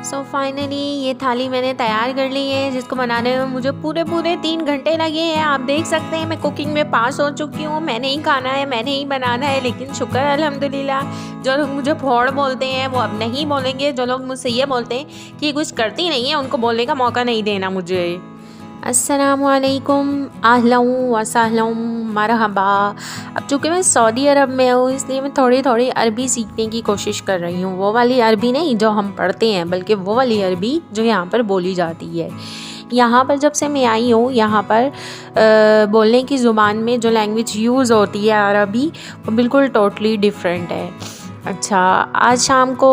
So finally ये थाली मैंने तैयार कर ली है, जिसको बनाने में मुझे पूरे 3 घंटे लगे हैं। आप देख सकते हैं मैं कुकिंग में पास हो चुकी हूँ। मैंने ही खाना है, मैंने ही बनाना है, लेकिन शुक्र है अल्हम्दुलिल्लाह। जो लोग मुझे फोड़ बोलते हैं वो अब नहीं बोलेंगे। जो लोग मुझसे ये बोलते हैं कि कुछ करती नहीं है, उनको बोलने का मौका नहीं देना मुझे। अस्सलामुअलैकुम, अहलन व सहलन, मरहबा। अब चूँकि मैं सऊदी अरब में हूँ, इसलिए मैं थोड़ी थोड़ी अरबी सीखने की कोशिश कर रही हूँ। वो वाली अरबी नहीं जो हम पढ़ते हैं, बल्कि वो वाली अरबी जो यहाँ पर बोली जाती है। यहाँ पर जब से मैं आई हूँ, यहाँ पर बोलने की ज़ुबान में जो लैंग्वेज यूज़ होती है अरबी, वो बिल्कुल टोटली डिफरेंट है। अच्छा, आज शाम को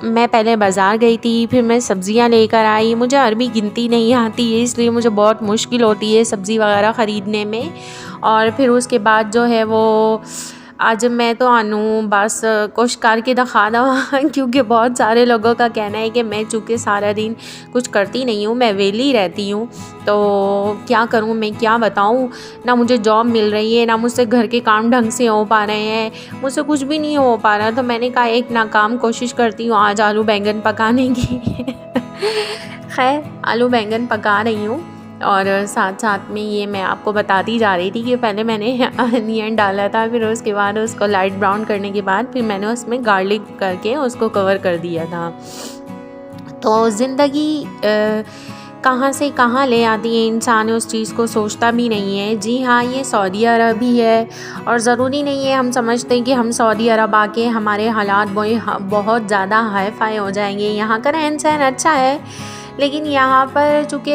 मैं पहले बाज़ार गई थी, फिर मैं सब्ज़ियाँ लेकर आई। मुझे अरबी गिनती नहीं आती है, इसलिए मुझे बहुत मुश्किल होती है सब्ज़ी वगैरह ख़रीदने में। और फिर उसके बाद जो है वो आज मैं तो आनू बस कोशिश करके दिखा दवा क्योंकि बहुत सारे लोगों का कहना है कि मैं चूँकि सारा दिन कुछ करती नहीं हूँ, मैं वेली रहती हूँ, तो क्या करूँ, मैं क्या बताऊँ। ना मुझे जॉब मिल रही है, ना मुझसे घर के काम ढंग से हो पा रहे हैं, मुझसे कुछ भी नहीं हो पा रहा। तो मैंने कहा एक नाकाम कोशिश करती हूँ आज आलू बैंगन पकाने की खैर आलू बैंगन पका रही हूँ, और साथ साथ में ये मैं आपको बताती जा रही थी कि पहले मैंने अनियन डाला था, फिर उसके बाद उसको लाइट ब्राउन करने के बाद फिर मैंने उसमें गार्लिक करके उसको कवर कर दिया था। तो ज़िंदगी कहाँ से कहाँ ले आती है, इंसान उस चीज़ को सोचता भी नहीं है। जी हाँ, ये सऊदी अरब ही है, और ज़रूरी नहीं है हम समझते हैं कि हम सऊदी अरब आके हमारे हालात बहुत ज़्यादा हाई फाई हो जाएंगे। यहाँ का रहन सहन अच्छा है, लेकिन यहाँ पर चूँकि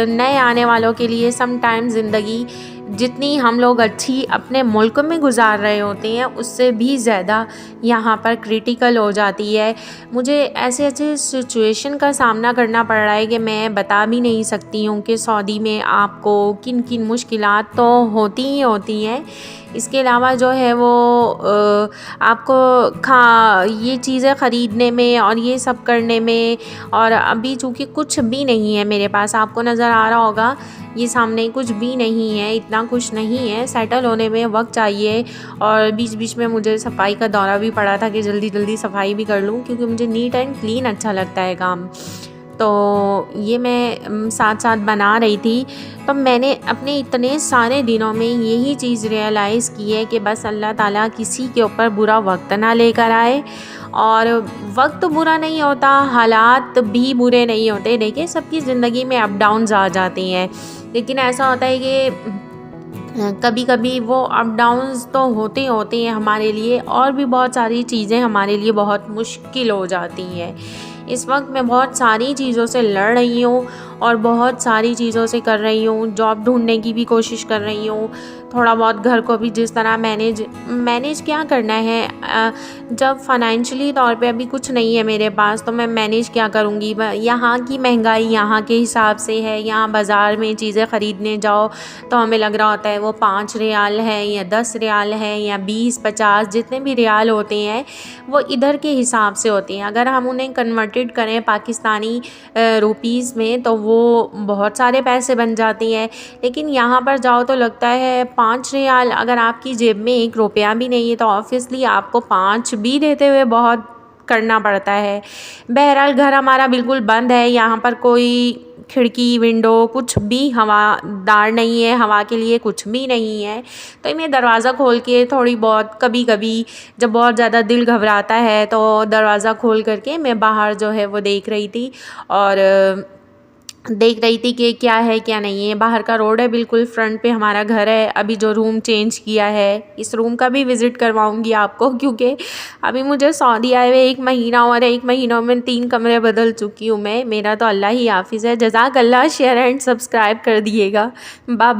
नए आने वालों के लिए समटाइम ज़िंदगी जितनी हम लोग अच्छी अपने मुल्क में गुजार रहे होते हैं, उससे भी ज़्यादा यहाँ पर क्रिटिकल हो जाती है। मुझे ऐसे ऐसे सिचुएशन का सामना करना पड़ रहा है कि मैं बता भी नहीं सकती हूँ कि सऊदी में आपको किन किन मुश्किलात तो होती ही होती हैं। इसके अलावा जो है वो आपको ये चीज़ें ख़रीदने में और ये सब करने में, और अभी चूँकि कुछ भी नहीं है मेरे पास, आपको नज़र आ रहा होगा ये सामने कुछ भी नहीं है, इतना कुछ नहीं है। सेटल होने में वक्त चाहिए, और बीच बीच में मुझे सफाई का दौरा भी पड़ा था कि जल्दी जल्दी सफाई भी कर लूँ, क्योंकि मुझे नीट एंड क्लीन अच्छा लगता है काम। तो ये मैं साथ साथ बना रही थी। तो मैंने अपने इतने सारे दिनों में यही चीज़ रियलाइज़ की है कि बस अल्लाह ताला किसी के ऊपर बुरा वक्त ना लेकर आए। और वक्त बुरा नहीं होता, हालात भी बुरे नहीं होते। देखिए, सबकी ज़िंदगी में अप डाउन्स आ जाते हैं, लेकिन ऐसा होता है कि कभी कभी वो अप डाउन्स तो होते होते हैं हमारे लिए, और भी बहुत सारी चीज़ें हमारे लिए बहुत मुश्किल हो जाती हैं। इस वक्त मैं बहुत सारी चीज़ों से लड़ रही हूँ, और बहुत सारी चीज़ों से कर रही हूँ। जॉब ढूंढने की भी कोशिश कर रही हूँ, थोड़ा बहुत घर को भी जिस तरह मैनेज क्या करना है। जब फाइनेंशियली तौर पे अभी कुछ नहीं है मेरे पास, तो मैं मैनेज क्या करूँगी। यहाँ की महंगाई यहाँ के हिसाब से है। यहाँ बाज़ार में चीज़ें ख़रीदने जाओ तो हमें लग रहा होता है वो 5 रियाल है या 10 रियाल है या 20-50, जितने भी रियाल होते हैं वो इधर के हिसाब से होते हैं। अगर हम उन्हें कन्वर्टेड करें पाकिस्तानी रुपीज़ में, तो वो बहुत सारे पैसे बन जाते हैं। लेकिन यहाँ पर जाओ तो लगता है 5 रियाल, अगर आपकी जेब में 1 रुपया भी नहीं है तो ऑब्वियसली आपको 5 भी देते हुए बहुत करना पड़ता है। बहरहाल घर हमारा बिल्कुल बंद है, यहाँ पर कोई खिड़की विंडो कुछ भी हवादार नहीं है, हवा के लिए कुछ भी नहीं है। तो मैं दरवाज़ा खोल के थोड़ी बहुत, कभी कभी जब बहुत ज़्यादा दिल घबराता है तो दरवाज़ा खोल करके मैं बाहर जो है वो देख रही थी, और देख रही थी कि क्या है क्या नहीं है। बाहर का रोड है, बिल्कुल फ्रंट पे हमारा घर है। अभी जो रूम चेंज किया है, इस रूम का भी विज़िट करवाऊंगी आपको, क्योंकि अभी मुझे सऊदी आए हुए 1 महीना और 1 महीनों में 3 कमरे बदल चुकी हूँ मैं। मेरा तो अल्लाह ही हाफिज़ है। जज़ाक अल्लाह, शेयर एंड सब्सक्राइब कर दिएगा। Bye bye.